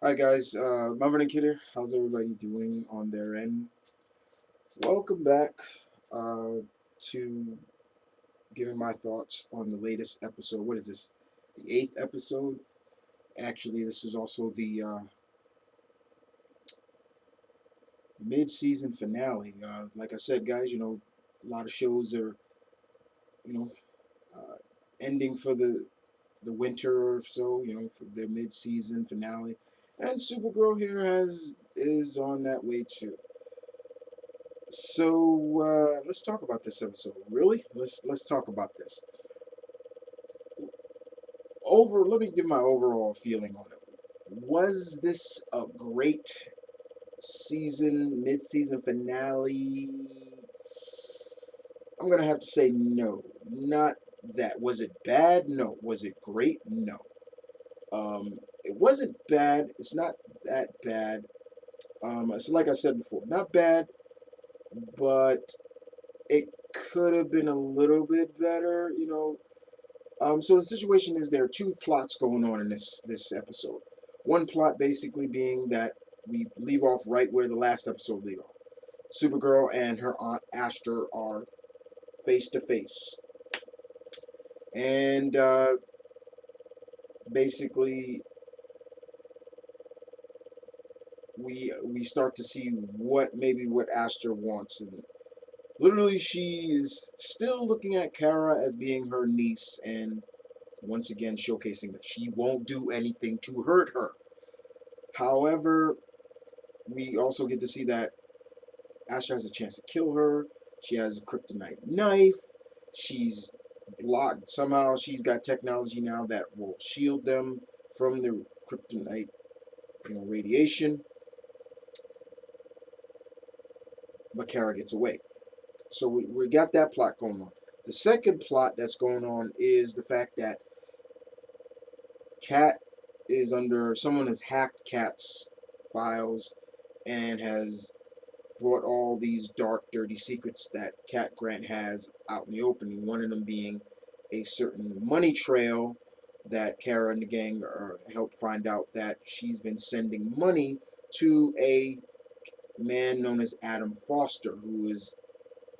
Hi guys, Marvin Kid here. How's everybody doing on their end? Welcome back to giving my thoughts on the latest episode. What is this? The eighth episode? Actually, this is also the mid-season finale. Like I said, guys, a lot of shows are, you know, uh, ending for the winter or so. For their mid-season finale, and Supergirl here is on that way too. So let's talk about this episode. Really? Let's talk about this. Let me give my overall feeling on it. Was this a great mid-season finale? I'm gonna have to say no. Not that. Was it bad? No. Was it great? No. It wasn't bad. It's not that bad. So like I said before, not bad, but it could have been a little bit better. So the situation is there are two plots going on in this episode. One plot basically being that we leave off right where the last episode leave off. Supergirl and her aunt Astra are face to face, and basically we start to see what Astra wants, and literally she is still looking at Kara as being her niece, and once again showcasing that she won't do anything to hurt her. However, we also get to see that Asha has a chance to kill her. She has a kryptonite knife. She's blocked. Somehow she's got technology now that will shield them from the kryptonite, radiation. But Kara gets away. So we got that plot going on. The second plot that's going on is the fact that Kat is under someone has hacked Kat's files and has brought all these dark, dirty secrets that Cat Grant has out in the open. One of them being a certain money trail that Kara and the gang are helped find out that she's been sending money to a man known as Adam Foster,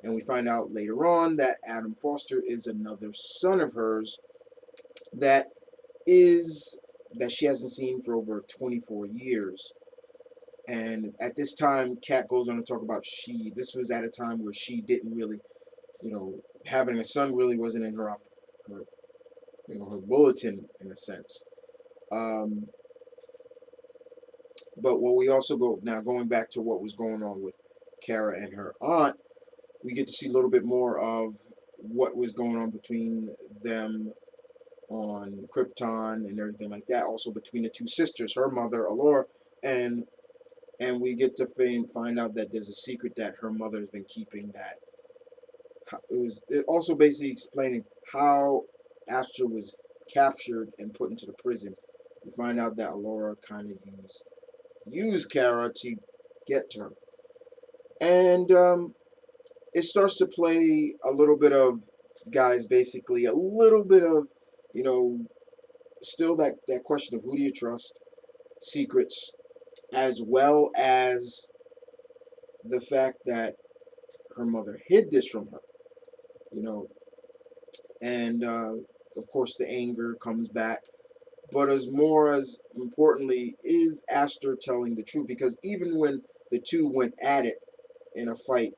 and we find out later on that Adam Foster is another son of hers that is that she hasn't seen for over 24 years. And at this time, Kat goes on to talk about this was at a time where she didn't really, having a son really wasn't in her her bulletin in a sense. Um, but what we also going back to what was going on with Kara and her aunt, we get to see a little bit more of what was going on between them on Krypton and everything like that. Also between the two sisters, her mother Alora and we get to find out that there's a secret that her mother has been keeping. That it also basically explaining how Astra was captured and put into the prison. We find out that Laura kind of used Kara to get to her, and it starts to play a little bit of guys, basically a little bit of you know still that question of who do you trust, secrets, as well as the fact that her mother hid this from her, you know, and of course the anger comes back. But as importantly, is Aster telling the truth? Because even when the two went at it in a fight,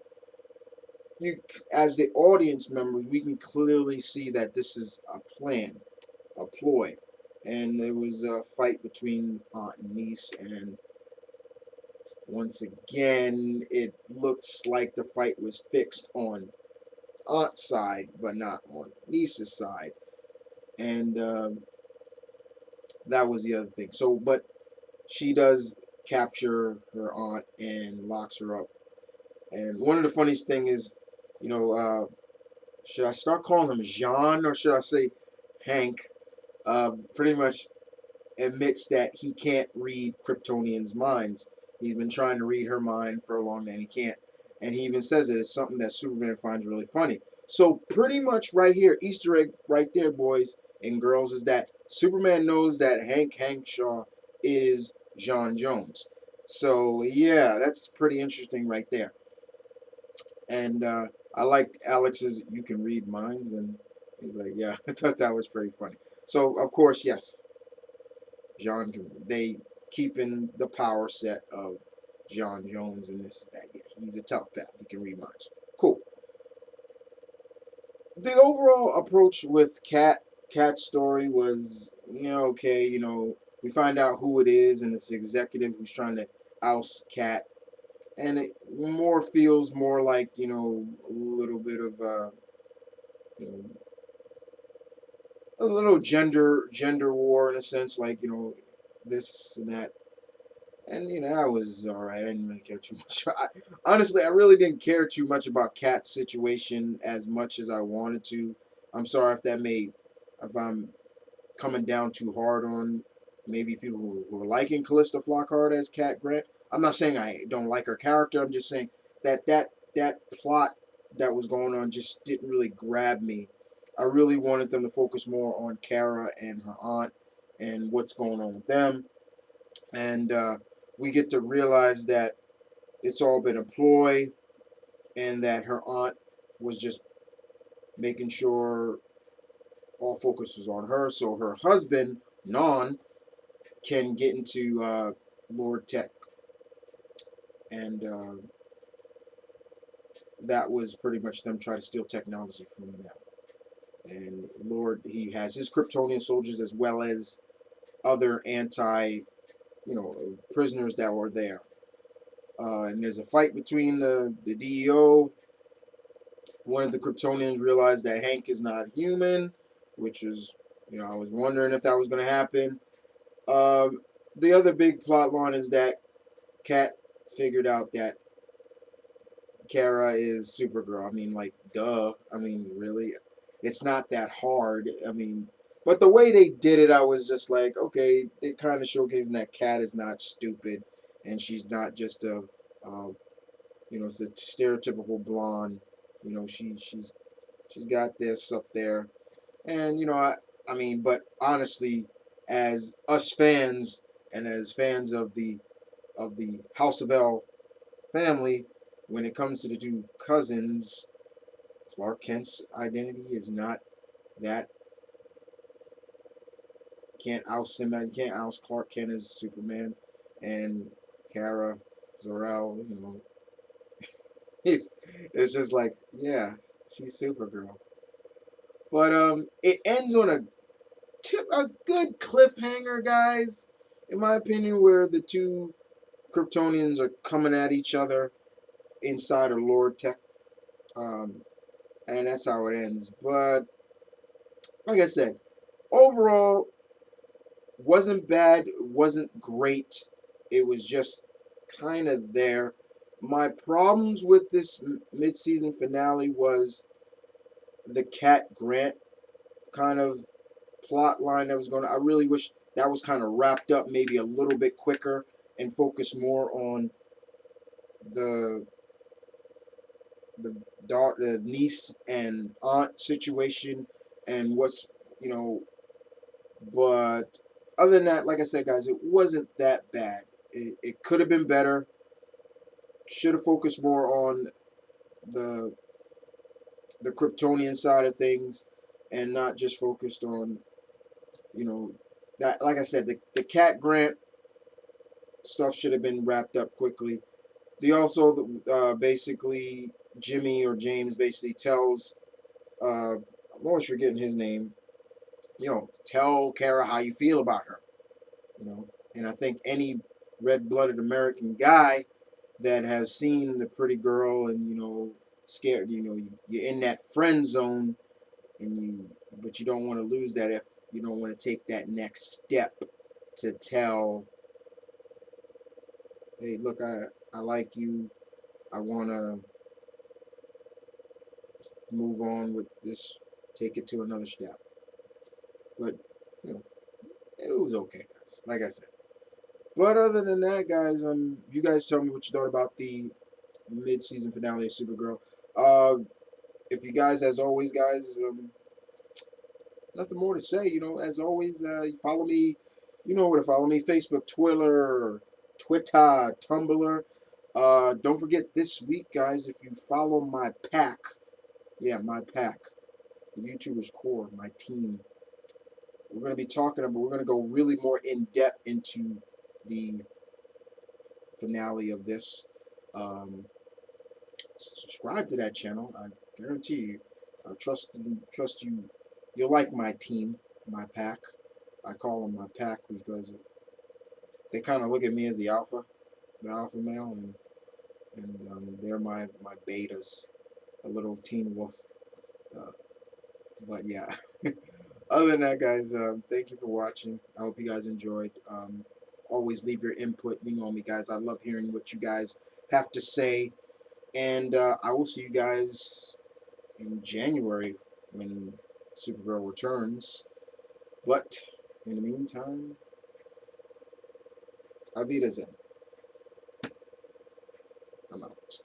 you as the audience members, we can clearly see that this is a plan, a ploy, and there was a fight between aunt and niece, and once again, it looks like the fight was fixed on aunt's side, but not on niece's side, and that was the other thing. So, but she does capture her aunt and locks her up. And one of the funniest thing is, you know, should I start calling him Jean or should I say Hank? Pretty much admits that he can't read Kryptonians' minds. He's been trying to read her mind for a long time and he can't. And he even says it is something that Superman finds really funny. So pretty much right here, Easter egg right there, boys and girls, is that Superman knows that Hank Shaw is J'onn J'onzz. So yeah, that's pretty interesting right there. And I liked Alex's "You can read minds," and he's like, yeah, I thought that was pretty funny. So of course, yes, John, they keeping the power set of J'onn J'onzz and this is that. Yeah, he's a telepath. He can read minds. Cool. The overall approach with Cat's story was, okay. We find out who it is, and it's the executive who's trying to oust Cat, and it more feels more like a little bit of you know a little gender war in a sense, like this and that. And I was all right. I didn't really care too much. Honestly, I really didn't care too much about Cat's situation as much as I wanted to. I'm sorry if I'm coming down too hard on maybe people who are liking Callista Flockhart as Cat Grant. I'm not saying I don't like her character. I'm just saying that plot that was going on just didn't really grab me. I really wanted them to focus more on Kara and her aunt and what's going on with them. And we get to realize that it's all been a ploy and that her aunt was just making sure all focus was on her so her husband, Non, can get into Lord Tech. And that was pretty much them trying to steal technology from them. And Lord, he has his Kryptonian soldiers as well as other prisoners that were there. And there's a fight between the DEO. One of the Kryptonians realized that Hank is not human, which is, I was wondering if that was going to happen. Um, the other big plot line is that Cat figured out that Kara is Supergirl. I mean, like, duh. I mean, really? It's not that hard. I mean, but the way they did it, I was just like, okay, they kind of showcasing that Cat is not stupid, and she's not just uh, it's the stereotypical blonde. She's got this up there, and I mean, but honestly, as us fans and as fans of the House of L family, when it comes to the two cousins, Clark Kent's identity is not that. Can't oust him. You can't oust Clark Kent as Superman, and Kara, Zor-El. It's just like, yeah, she's Supergirl. But it ends on a good cliffhanger, guys. In my opinion, where the two Kryptonians are coming at each other inside of Lord Tech, um, and that's how it ends. But like I said, overall, wasn't bad, wasn't great. It was just kind of there. My problems with this mid-season finale was the Cat Grant kind of plot line that was going to. I really wish that was kind of wrapped up maybe a little bit quicker and focused more on the the daughter, the niece and aunt situation and what's you know. But other than that, like I said, guys, it wasn't that bad. It could have been better. Should have focused more on the the Kryptonian side of things and not just focused on you know that. Like I said, the Cat Grant stuff should have been wrapped up quickly. They also basically Jimmy or James basically tells I'm always forgetting his name. Tell Kara how you feel about her. And I think any red-blooded American guy that has seen the pretty girl and scared, you're in that friend zone, but you don't want to lose that if you don't want to take that next step to tell, hey, look, I like you. I want to move on with this, take it to another step. But you know, it was okay, guys. Like I said. But other than that, guys, you guys tell me what you thought about the mid-season finale of Supergirl. Uh, if you guys, as always, guys, nothing more to say. As always, you follow me You know where to follow me: Facebook, Twitter, Tumblr. Don't forget this week, guys, if you follow my pack, yeah, my pack, the YouTubers core, my team, we're going to be talking about, we're going to go really more in depth into the finale of this. Um, Subscribe to that channel. I guarantee you, I trust you. You'll like my team, my pack. I call them my pack because they kind of look at me as the alpha male, and they're my betas, a little teen wolf. Uh, but yeah. Other than that, guys, thank you for watching. I hope you guys enjoyed. Always leave your input. You know me, guys. I love hearing what you guys have to say. And I will see you guys in January when Supergirl returns. But in the meantime, Avidazen. I'm out.